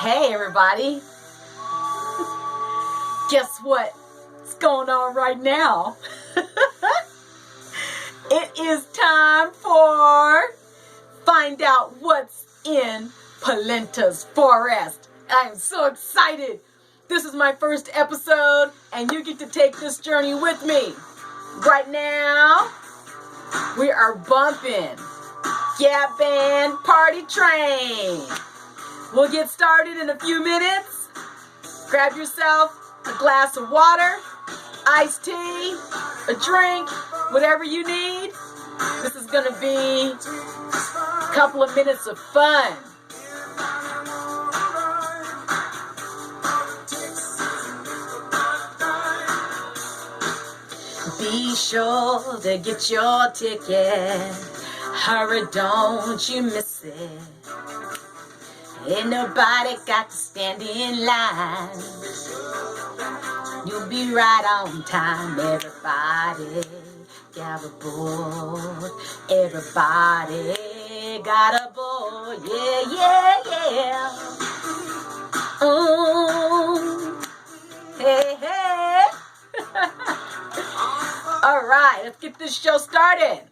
Hey everybody, guess what's going on right now? It is time for Find Out What's in Pelenta's Forrest. I am so excited. This is my first episode and you get to take this journey with me. Right now, we are bumping Gap Band Party Train. We'll get started in a few minutes. Grab yourself a glass of water, iced tea, a drink, whatever you need. This is going to be a couple of minutes of fun. Be sure to get your ticket. Hurry, don't you miss it. Ain't nobody got to stand in line. You'll be right on time. Everybody got aboard. Everybody got aboard. Yeah, yeah, yeah. Oh, hey, hey. All right, let's get this show started.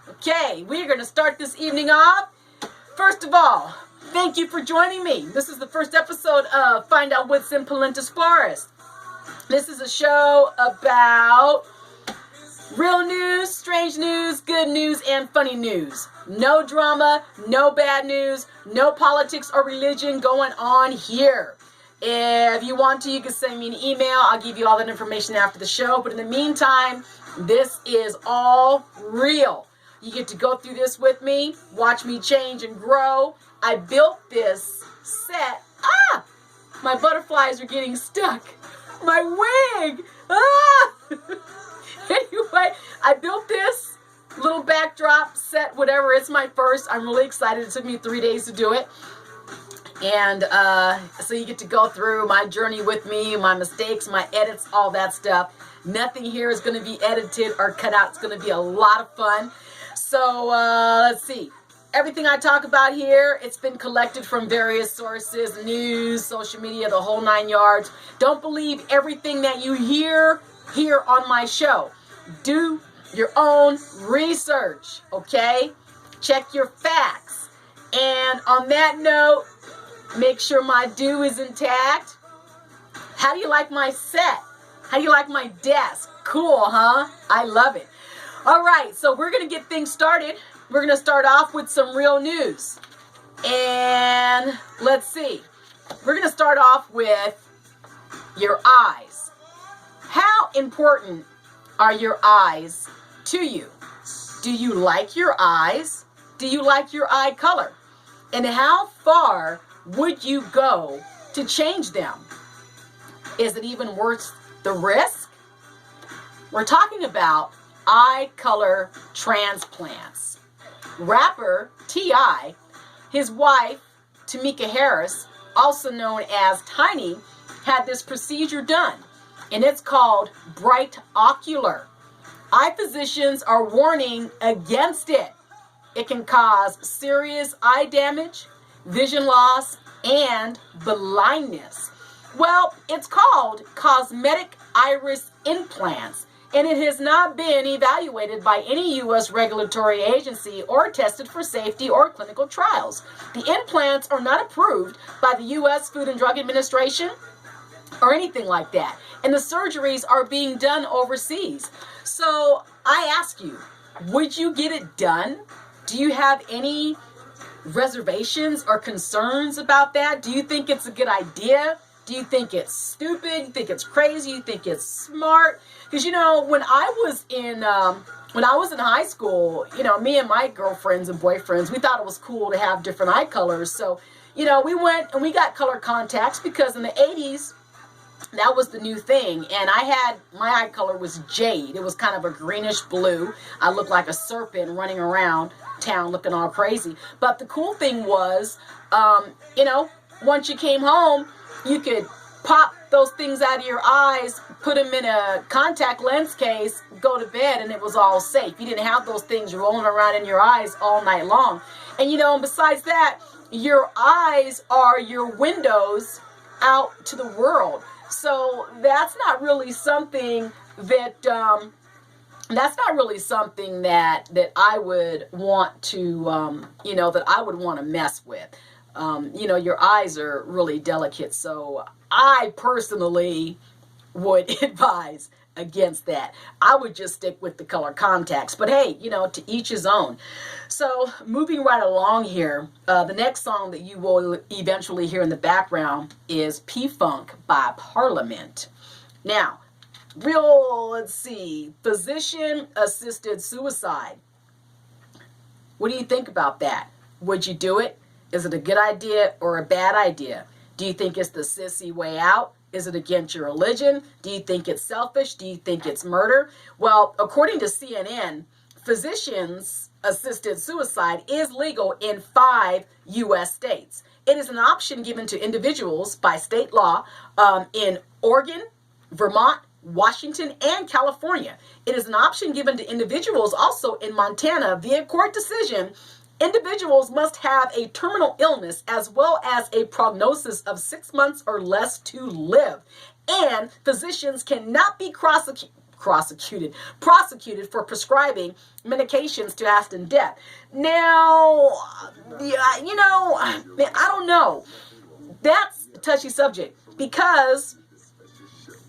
Okay, we're going to start this evening off. First of all, thank you for joining me. This is the first episode of Find Out What's in Pelenta's Forrest. This is a show about real news, strange news, good news, and funny news. No drama, no bad news, no politics or religion going on here. If you want to, you can send me an email. I'll give you all that information after the show. But in the meantime, this is all real. You get to go through this with me, watch me change and grow. I built this set. My butterflies are getting stuck. My wig. Anyway, I built this little backdrop set, whatever. It's my first. I'm really excited. It took me 3 days to do it. And so you get to go through my journey with me, my mistakes, my edits, all that stuff. Nothing here is going to be edited or cut out. It's going to be a lot of fun. So let's see. Everything I talk about here, it's been collected from various sources, news, social media, the whole 9 yards. Don't believe everything that you hear here on my show. Do your own research, okay? Check your facts. And on that note, make sure my do is intact. How do you like my set? How do you like my desk? Cool, huh? I love it. All right, so we're going to get things started. We're going to start off with some real news. And let's see. We're going to start off with your eyes. How important are your eyes to you? Do you like your eyes? Do you like your eye color? And how far would you go to change them? Is it even worth the risk? We're talking about eye color transplants. Rapper T.I., his wife, Tamika Harris, also known as Tiny, had this procedure done, and it's called bright ocular. Eye physicians are warning against it. It can cause serious eye damage, vision loss, and blindness. Well, it's called cosmetic iris implants, and it has not been evaluated by any U.S. regulatory agency or tested for safety or clinical trials. The implants are not approved by the U.S. Food and Drug Administration or anything like that, and the surgeries are being done overseas. So I ask you, would you get it done? Do you have any reservations or concerns about that? Do you think it's a good idea? Do you think it's stupid? You think it's crazy? You think it's smart? Because, you know, when I was in high school, you know, me and my girlfriends and boyfriends, we thought it was cool to have different eye colors. So, you know, we went and we got color contacts because in the 80s, that was the new thing. And my eye color was jade. It was kind of a greenish blue. I looked like a serpent running around town looking all crazy. But the cool thing was, you know, once you came home, you could pop those things out of your eyes, put them in a contact lens case, go to bed, and it was all safe. You didn't have those things rolling around in your eyes all night long. And, you know, and besides that, your eyes are your windows out to the world. So that's not really something that that I would want to that I would want to mess with. Your eyes are really delicate, so I personally would advise against that. I would just stick with the color contacts, but hey, to each his own. So moving right along here, the next song that you will eventually hear in the background is P-Funk by Parliament. Now, let's see, physician-assisted suicide. What do you think about that? Would you do it? Is it a good idea or a bad idea? Do you think it's the sissy way out? Is it against your religion? Do you think it's selfish? Do you think it's murder? Well, according to CNN, physicians-assisted suicide is legal in 5 U.S. states. It is an option given to individuals by state law in Oregon, Vermont, Washington, and California. It is an option given to individuals also in Montana via court decision. Individuals must have a terminal illness as well as a prognosis of 6 months or less to live. And physicians cannot be prosecuted for prescribing medications to hasten death. Now, I don't know. That's a touchy subject because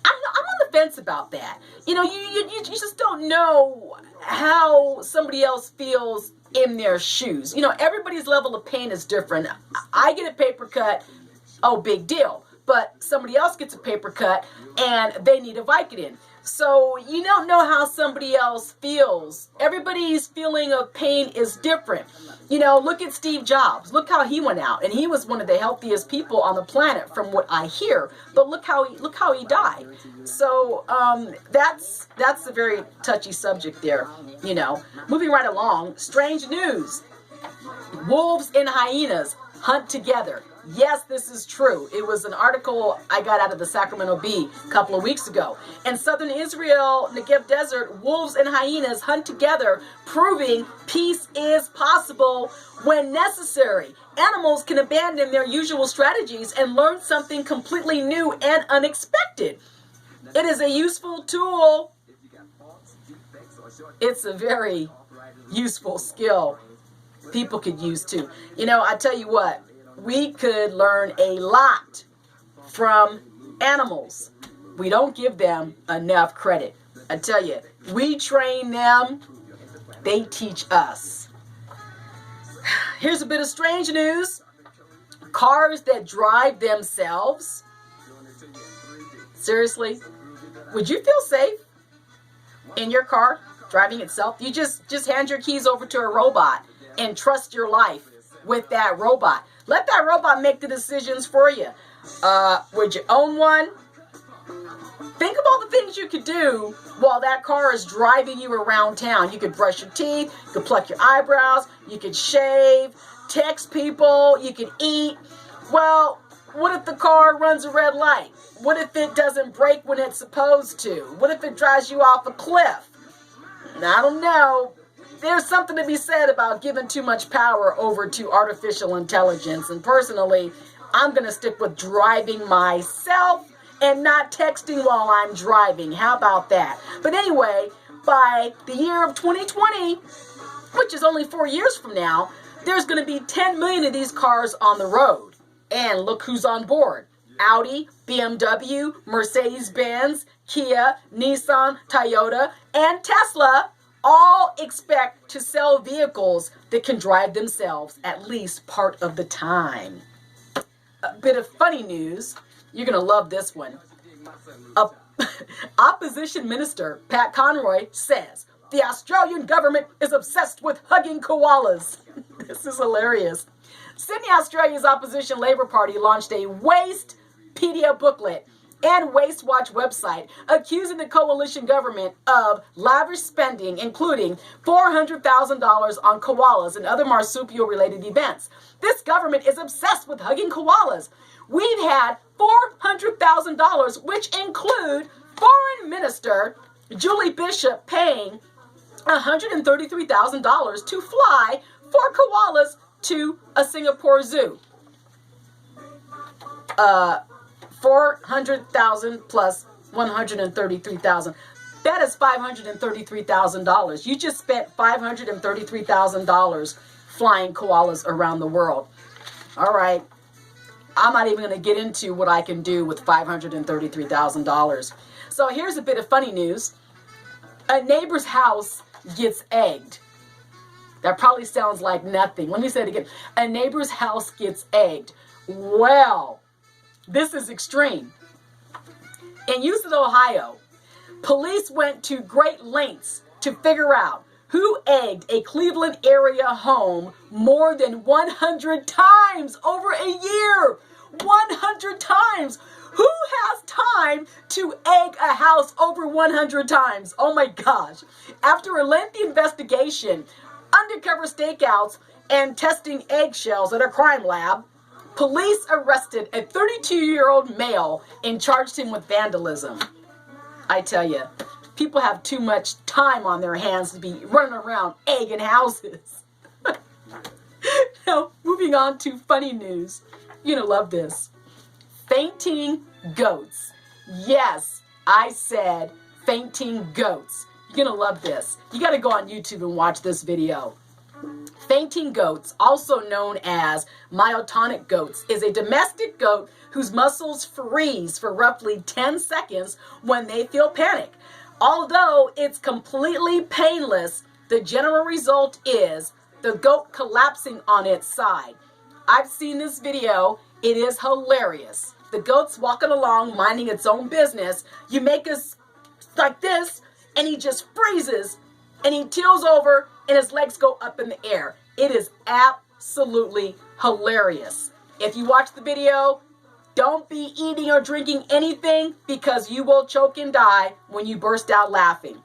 I'm on the fence about that. You just don't know how somebody else feels in their shoes. Everybody's level of pain is different. I get a paper cut, oh, big deal. But somebody else gets a paper cut and they need a Vicodin. So you don't know how somebody else feels. Everybody's feeling of pain is different. Look at Steve Jobs. Look how he went out, and he was one of the healthiest people on the planet, from what I hear. But look how he died. So that's a very touchy subject there. Moving right along. Strange news. Wolves and hyenas hunt together. Yes, this is true. It was an article I got out of the Sacramento Bee a couple of weeks ago. In southern Israel, Negev Desert, wolves and hyenas hunt together, proving peace is possible when necessary. Animals can abandon their usual strategies and learn something completely new and unexpected. It is a useful tool. It's a very useful skill people could use too. I tell you what, we could learn a lot from animals. We don't give them enough credit. I tell you, we train them, they teach us. Here's a bit of strange news. Cars that drive themselves. Seriously? Would you feel safe in your car driving itself? You just hand your keys over to a robot and trust your life with that robot. Let that robot make the decisions for you. Would you own one? Think of all the things you could do while that car is driving you around town. You could brush your teeth, you could pluck your eyebrows, you could shave, text people, you could eat. Well, what if the car runs a red light? What if it doesn't brake when it's supposed to? What if it drives you off a cliff? I don't know. There's something to be said about giving too much power over to artificial intelligence. And personally, I'm going to stick with driving myself and not texting while I'm driving. How about that? But anyway, by the year of 2020, which is only 4 years from now, there's going to be 10 million of these cars on the road. And look who's on board. Audi, BMW, Mercedes-Benz, Kia, Nissan, Toyota, and Tesla all expect to sell vehicles that can drive themselves at least part of the time. A bit of funny news. You're going to love this one. Opposition Minister Pat Conroy says the Australian government is obsessed with hugging koalas. This is hilarious. Sydney, Australia's opposition Labour Party launched a Wastepedia booklet and Waste Watch website accusing the coalition government of lavish spending, including $400,000 on koalas and other marsupial-related events. This government is obsessed with hugging koalas. We've had $400,000, which include Foreign Minister Julie Bishop paying $133,000 to fly 4 koalas to a Singapore zoo. 400,000 plus 133,000. That is $533,000. You just spent $533,000 flying koalas around the world. All right. I'm not even going to get into what I can do with $533,000. So here's a bit of funny news. A neighbor's house gets egged. That probably sounds like nothing. Let me say it again. A neighbor's house gets egged. Well, this is extreme. In Houston, Ohio, police went to great lengths to figure out who egged a Cleveland area home more than 100 times over a year. 100 times. Who has time to egg a house over 100 times? Oh my gosh. After a lengthy investigation, undercover stakeouts, and testing eggshells at a crime lab, police arrested a 32-year-old male and charged him with vandalism. I tell you, people have too much time on their hands to be running around egging houses. Now, moving on to funny news. You're going to love this. Fainting goats. Yes, I said fainting goats. You're going to love this. You got to go on YouTube and watch this video. Fainting goats, also known as myotonic goats, is a domestic goat whose muscles freeze for roughly 10 seconds when they feel panic. Although it's completely painless, the general result is the goat collapsing on its side. I've seen this video. It is hilarious. The goat's walking along, minding its own business. You make us like this, and he just freezes, and he tilts over, and his legs go up in the air. It is absolutely hilarious. If you watch the video, don't be eating or drinking anything because you will choke and die when you burst out laughing.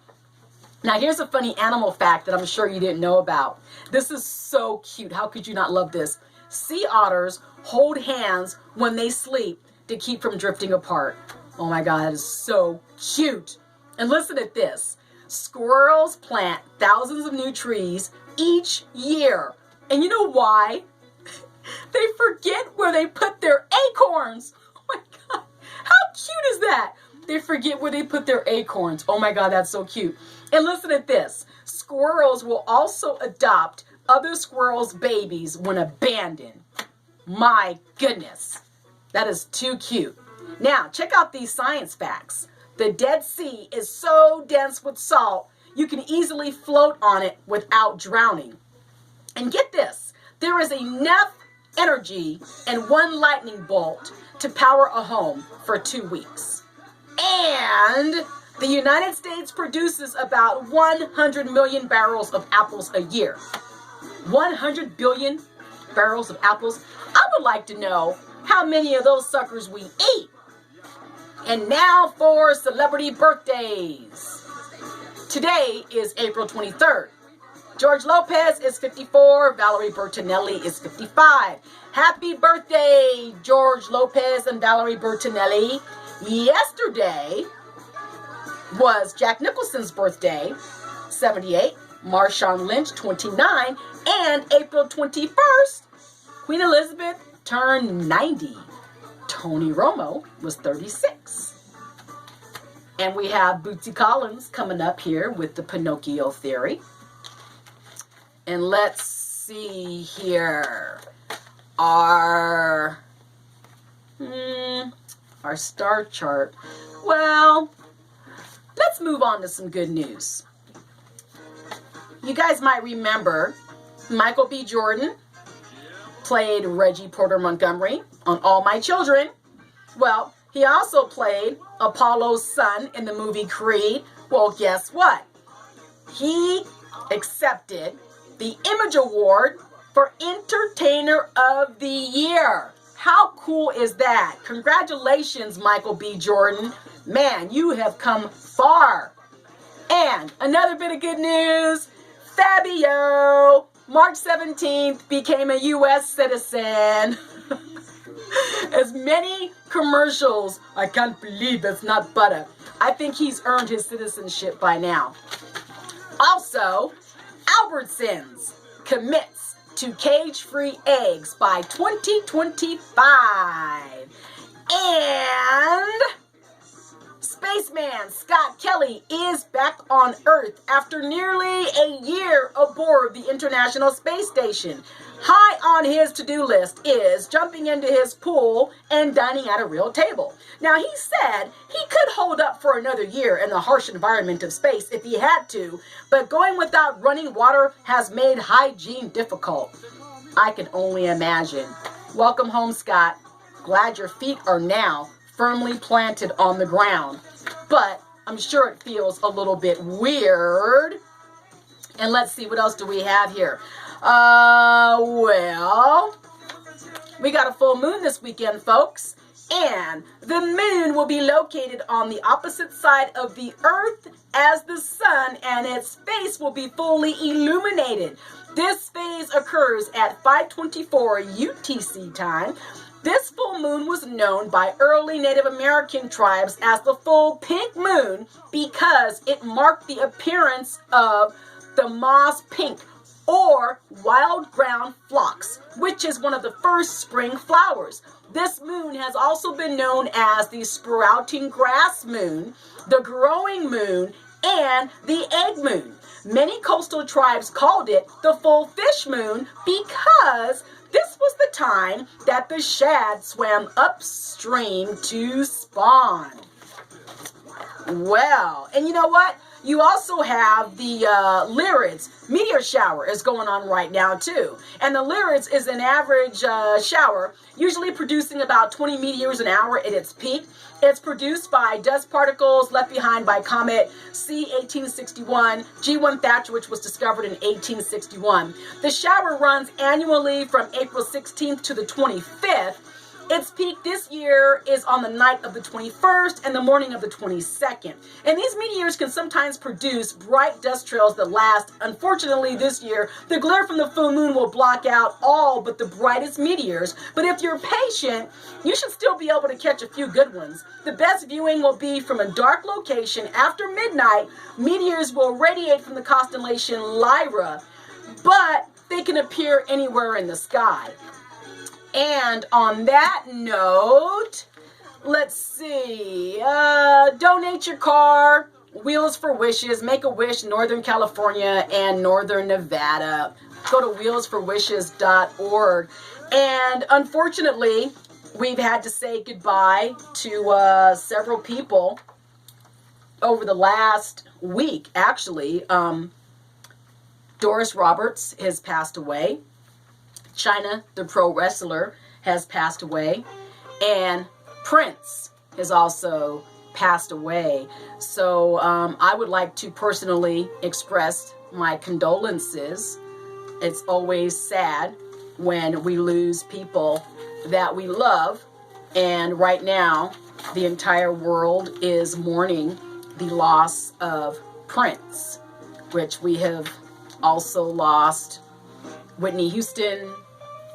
Now, here's a funny animal fact that I'm sure you didn't know about. This is so cute. How could you not love this? Sea otters hold hands when they sleep to keep from drifting apart. Oh my God, that is so cute. And listen to this. Squirrels plant thousands of new trees each year. And you know why? They forget where they put their acorns. Oh my God, how cute is that? They forget where they put their acorns. Oh my God, that's so cute. And listen to this. Squirrels will also adopt other squirrels' babies when abandoned. My goodness, that is too cute. Now, check out these science facts. The Dead Sea is so dense with salt, you can easily float on it without drowning. And get this, there is enough energy in one lightning bolt to power a home for 2 weeks. And the United States produces about 100 million barrels of apples a year. 100 billion barrels of apples. I would like to know how many of those suckers we eat. And now for celebrity birthdays. Today is April 23rd. George Lopez is 54. Valerie Bertinelli is 55. Happy birthday, George Lopez and Valerie Bertinelli. Yesterday was Jack Nicholson's birthday, 78. Marshawn Lynch, 29. And April 21st, Queen Elizabeth turned 90. Tony Romo was 36. And we have Bootsy Collins coming up here with the Pinocchio theory. And let's see here. Our star chart. Well, let's move on to some good news. You guys might remember Michael B. Jordan played Reggie Porter Montgomery on All My Children. Well, he also played Apollo's son in the movie Creed. Well, guess what? He accepted the Image Award for Entertainer of the Year. How cool is that? Congratulations, Michael B. Jordan. Man, you have come far. And another bit of good news, Fabio, March 17th, became a U.S. citizen. As many commercials, I can't believe it's not butter. I think he's earned his citizenship by now. Also, Albertsons commits to cage-free eggs by 2025. And Spaceman Scott Kelly is back on Earth after nearly a year aboard the International Space Station. High on his to-do list is jumping into his pool and dining at a real table. Now, he said he could hold up for another year in the harsh environment of space if he had to, but going without running water has made hygiene difficult. I can only imagine. Welcome home, Scott. Glad your feet are now firmly planted on the ground, but I'm sure it feels a little bit weird. And let's see, what else do we have here? Well, we got a full moon this weekend, folks, and the moon will be located on the opposite side of the Earth as the sun, and its face will be fully illuminated. This phase occurs at 5:24 UTC time. This full moon was known by early Native American tribes as the full pink moon because it marked the appearance of the moss pink or wild ground phlox, which is one of the first spring flowers. This moon has also been known as the sprouting grass moon, the growing moon, and the egg moon. Many coastal tribes called it the full fish moon because this was the time that the shad swam upstream to spawn. Well, and you know what? You also have the Lyrids. Meteor shower is going on right now, too. And the Lyrids is an average shower, usually producing about 20 meteors an hour at its peak. It's produced by dust particles left behind by comet C-1861, G1 Thatcher, which was discovered in 1861. The shower runs annually from April 16th to the 25th. Its peak this year is on the night of the 21st and the morning of the 22nd. And these meteors can sometimes produce bright dust trails that last. Unfortunately, this year, the glare from the full moon will block out all but the brightest meteors. But if you're patient, you should still be able to catch a few good ones. The best viewing will be from a dark location. After midnight, meteors will radiate from the constellation Lyra, but they can appear anywhere in the sky. And on that note, let's see, donate your car, Wheels for Wishes, Make-A-Wish, Northern California and Northern Nevada. Go to wheelsforwishes.org. And unfortunately, we've had to say goodbye to several people over the last week, actually. Doris Roberts has passed away. China, the pro wrestler, has passed away, and Prince has also passed away. So I would like to personally express my condolences. It's always sad when we lose people that we love, and right now the entire world is mourning the loss of Prince, which we have also lost Whitney Houston,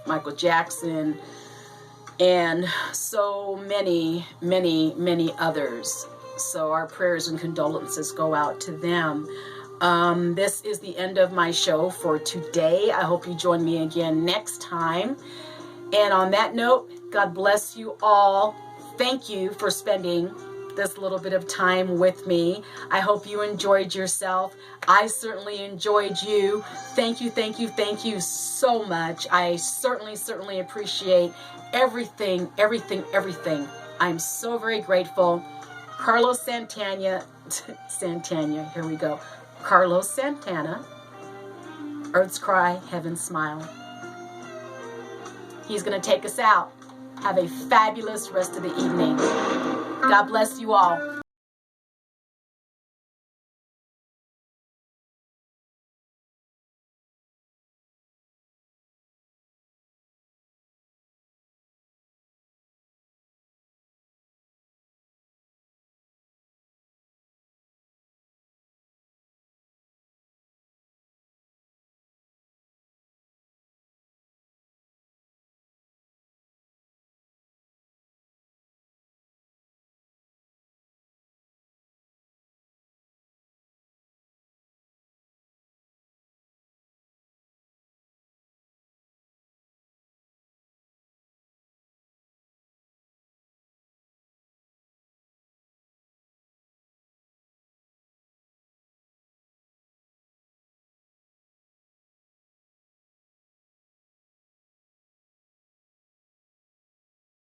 Michael Jackson, and so many, many, many others. So our prayers and condolences go out to them. This is the end of my show for today. I hope you join me again next time. And on that note, God bless you all. Thank you for spending this little bit of time with me. I hope you enjoyed yourself. I certainly enjoyed you. Thank you, thank you, thank you so much. I certainly appreciate everything. I'm so very grateful. Carlos Santana, here we go. Carlos Santana, Earth's Cry, Heaven's Smile. He's going to take us out. Have a fabulous rest of the evening. God bless you all.